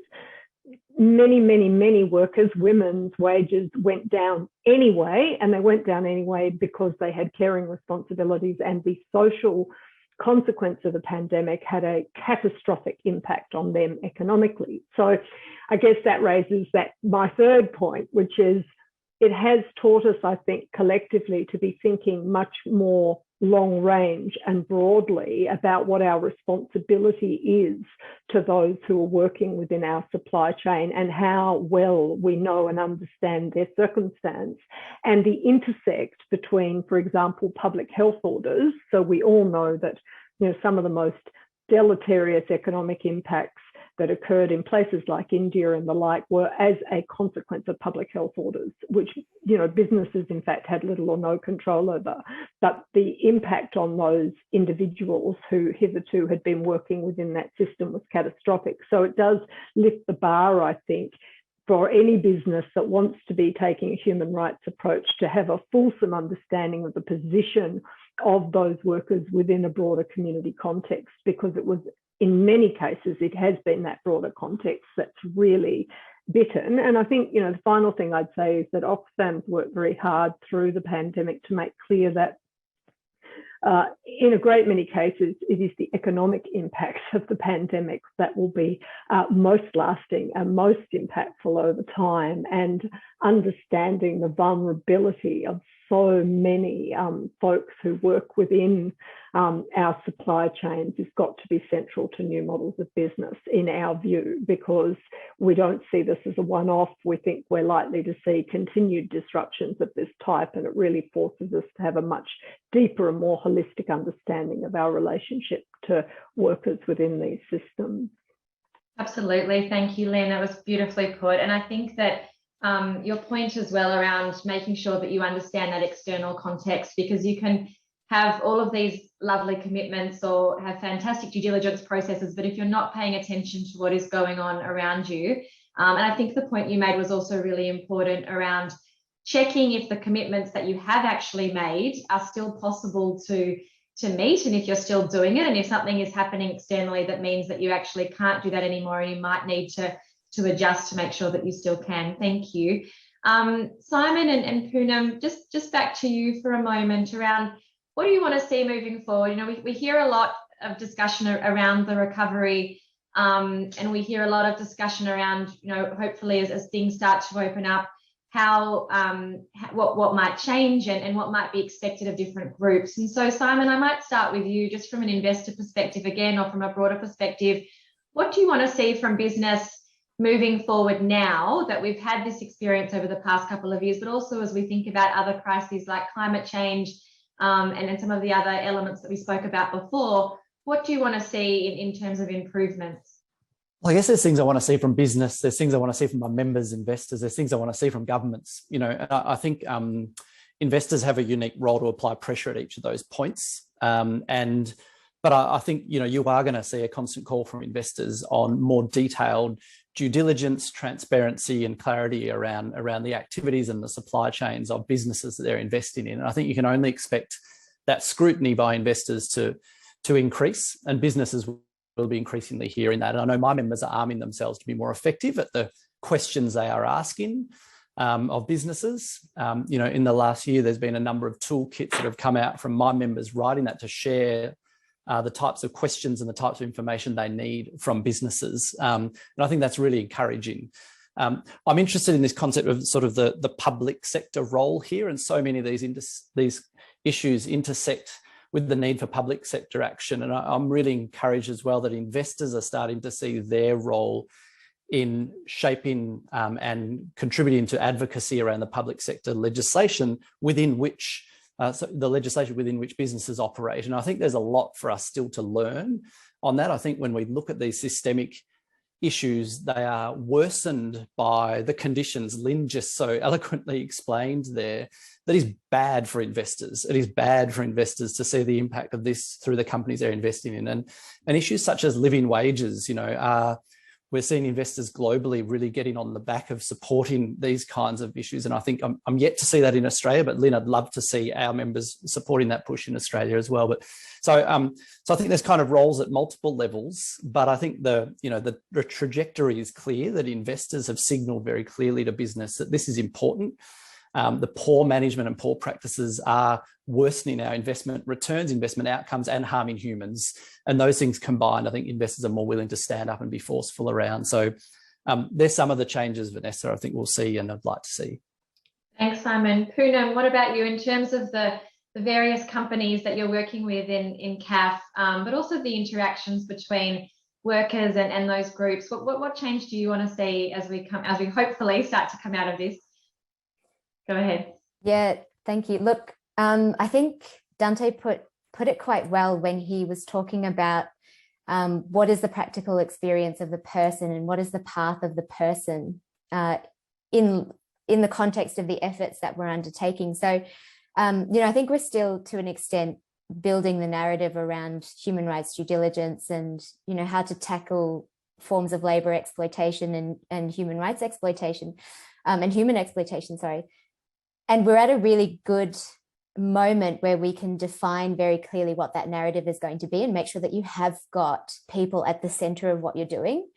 many workers, women's wages went down anyway, and they went down anyway because they had caring responsibilities, and the social consequence of the pandemic had a catastrophic impact on them economically. So I guess that raises my third point, which is it has taught us, I think, collectively to be thinking much more long range and broadly about what our responsibility is to those who are working within our supply chain and how well we know and understand their circumstance, and the intersect between, for example, public health orders. So we all know that some of the most deleterious economic impacts that occurred in places like India and the like were as a consequence of public health orders, which businesses in fact had little or no control over. But the impact on those individuals who hitherto had been working within that system was catastrophic. So it does lift the bar, I think, for any business that wants to be taking a human rights approach to have a fulsome understanding of the position of those workers within a broader community context, because it was, in many cases, it has been that broader context that's really bitten. And I think, the final thing I'd say is that Oxfam's worked very hard through the pandemic to make clear that in a great many cases, it is the economic impacts of the pandemic that will be most lasting and most impactful over time, and understanding the vulnerability of so many folks who work within our supply chains has got to be central to new models of business, in our view, because we don't see this as a one-off. We think we're likely to see continued disruptions of this type, and it really forces us to have a much deeper and more holistic understanding of our relationship to workers within these systems. Absolutely. Thank you, Lynne. That was beautifully put. And I think that your point as well around making sure that you understand that external context, because you can have all of these lovely commitments or have fantastic due diligence processes, but if you're not paying attention to what is going on around you, and I think the point you made was also really important around checking if the commitments that you have actually made are still possible to meet, and if you're still doing it, and if something is happening externally that means that you actually can't do that anymore and you might need to adjust to make sure that you still can. Thank you. Simon and Poonam, just back to you for a moment around what do you want to see moving forward? We hear a lot of discussion around the recovery, and we hear a lot of discussion around, hopefully as things start to open up, how what might change and what might be expected of different groups. And so, Simon, I might start with you, just from an investor perspective again, or from a broader perspective. What do you want to see from business moving forward now that we've had this experience over the past couple of years, but also as we think about other crises like climate change and some of the other elements that we spoke about before? What do you want to see in terms of improvements? Well, I guess there's things I want to see from business. There's things I want to see from my members, investors. There's things I want to see from governments. I think investors have a unique role to apply pressure at each of those points. But I think, you are going to see a constant call from investors on more detailed due diligence, transparency and clarity around the activities and the supply chains of businesses that they're investing in. And I think you can only expect that scrutiny by investors to increase, and businesses will be increasingly hearing that. And I know my members are arming themselves to be more effective at the questions they are asking of businesses. In the last year, there's been a number of toolkits that have come out from my members writing that to share the types of questions and the types of information they need from businesses. And I think that's really encouraging. I'm interested in this concept of sort of the public sector role here, and so many of these issues intersect with the need for public sector action. And I'm really encouraged as well that investors are starting to see their role in shaping and contributing to advocacy around the public sector legislation within which the legislation within which businesses operate. And I think there's a lot for us still to learn on that. I think when we look at these systemic issues, they are worsened by the conditions Lynne just so eloquently explained there. That is bad for investors. It is bad for investors to see the impact of this through the companies they're investing in. And issues such as living wages, we're seeing investors globally really getting on the back of supporting these kinds of issues. And I think I'm yet to see that in Australia, but Lynne, I'd love to see our members supporting that push in Australia as well. But so I think there's kind of roles at multiple levels, but I think the trajectory is clear that investors have signaled very clearly to business that this is important. The poor management and poor practices are worsening our investment returns, investment outcomes, and harming humans. And those things combined, I think investors are more willing to stand up and be forceful around. So there's some of the changes, Vanessa, I think we'll see and I'd like to see. Thanks, Simon. Poonam, what about you in terms of the various companies that you're working with in CAF, but also the interactions between workers and those groups? What change do you want to see as we hopefully start to come out of this? Go ahead. Yeah, thank you. Look, I think Dante put it quite well when he was talking about what is the practical experience of the person and what is the path of the person in the context of the efforts that we're undertaking. So, I think we're still, to an extent, building the narrative around human rights due diligence and, how to tackle forms of labor exploitation and human rights exploitation, and human exploitation, sorry. And we're at a really good moment where we can define very clearly what that narrative is going to be and make sure that you have got people at the center of what you're doing.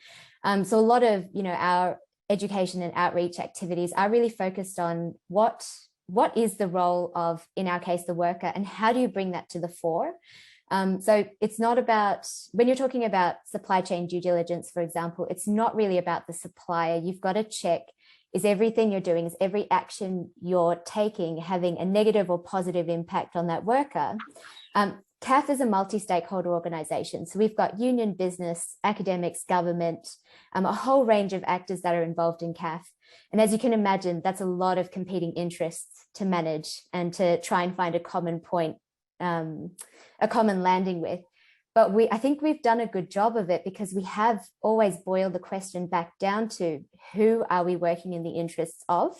So a lot of, our education and outreach activities are really focused on what is the role of, in our case, the worker, and how do you bring that to the fore? So it's not about, when you're talking about supply chain due diligence, for example, it's not really about the supplier. You've got to check, is everything you're doing, is every action you're taking having a negative or positive impact on that worker? CAF is a multi-stakeholder organisation. So we've got union, business, academics, government, a whole range of actors that are involved in CAF. And as you can imagine, that's a lot of competing interests to manage and to try and find a common point, a common landing with. But I think we've done a good job of it, because we have always boiled the question back down to, who are we working in the interests of?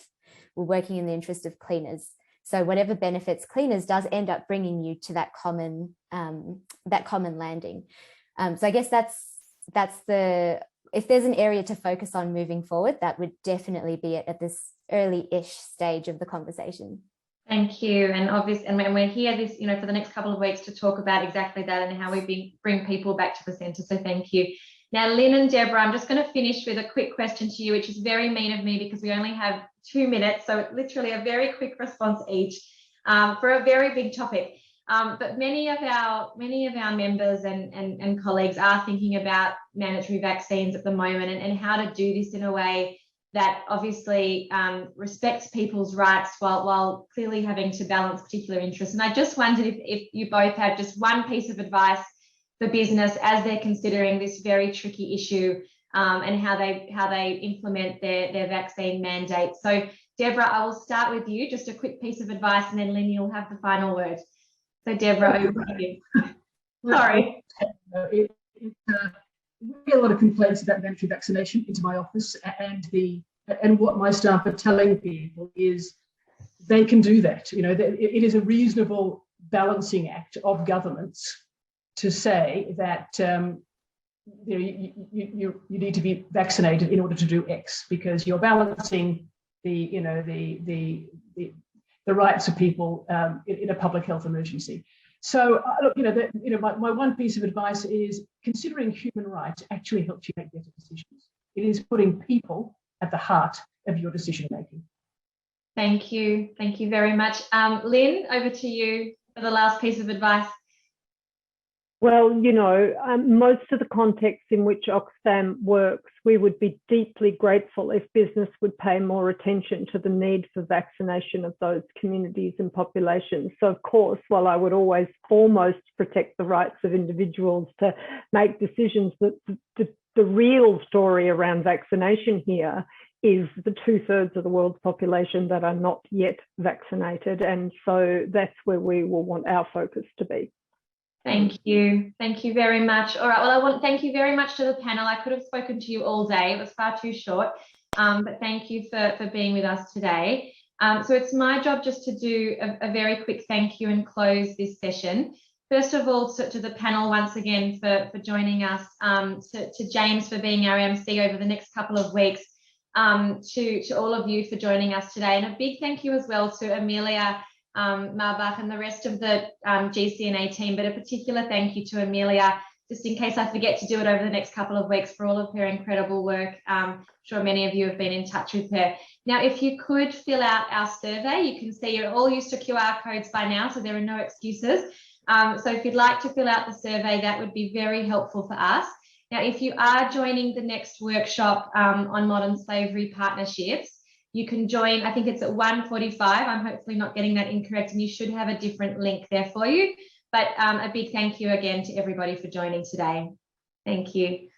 We're working in the interest of cleaners. So whatever benefits cleaners does end up bringing you to that common landing. So I guess that's if there's an area to focus on moving forward, that would definitely be it at this early-ish stage of the conversation. Thank you. And obviously, and we're here this, for the next couple of weeks to talk about exactly that and how we bring people back to the centre. So thank you. Now, Lynne and Deborah, I'm just going to finish with a quick question to you, which is very mean of me because we only have 2 minutes. So literally a very quick response each for a very big topic. But many of our members and colleagues are thinking about mandatory vaccines at the moment and how to do this in a way that obviously respects people's rights while clearly having to balance particular interests. And I just wondered if you both have just one piece of advice for business as they're considering this very tricky issue and how they implement their vaccine mandate. So Deborah, I will start with you, just a quick piece of advice, and then Lynne, you'll have the final word. So Deborah, over to you. Sorry. We get a lot of complaints about mandatory vaccination into my office, and what my staff are telling people is they can do that. It is a reasonable balancing act of governments to say that you need to be vaccinated in order to do X, because you're balancing the rights of people in a public health emergency. So look, my one piece of advice is considering human rights actually helps you make better decisions. It is putting people at the heart of your decision making. Thank you very much. Lynne, over to you for the last piece of advice. Well, most of the contexts in which Oxfam works, we would be deeply grateful if business would pay more attention to the need for vaccination of those communities and populations. So, of course, while I would always foremost protect the rights of individuals to make decisions, that the real story around vaccination here is the 2/3 of the world's population that are not yet vaccinated. And so that's where we will want our focus to be. Thank you very much. All right, well, I want to thank you very much to the panel. I could have spoken to you all day. It was far too short, but thank you for being with us today. So it's my job just to do a very quick thank you and close this session. First of all, to the panel once again for joining us, to James for being our MC over the next couple of weeks, to all of you for joining us today, and a big thank you as well to Amelia Marbach and the rest of the GCNA team, but a particular thank you to Amelia, just in case I forget to do it over the next couple of weeks, for all of her incredible work. I'm sure many of you have been in touch with her. Now, if you could fill out our survey, you can see you're all used to QR codes by now, so there are no excuses. So if you'd like to fill out the survey, that would be very helpful for us. Now, if you are joining the next workshop on modern slavery partnerships, you can join, I think it's at 1:45. I'm hopefully not getting that incorrect, and you should have a different link there for you. But a big thank you again to everybody for joining today. Thank you.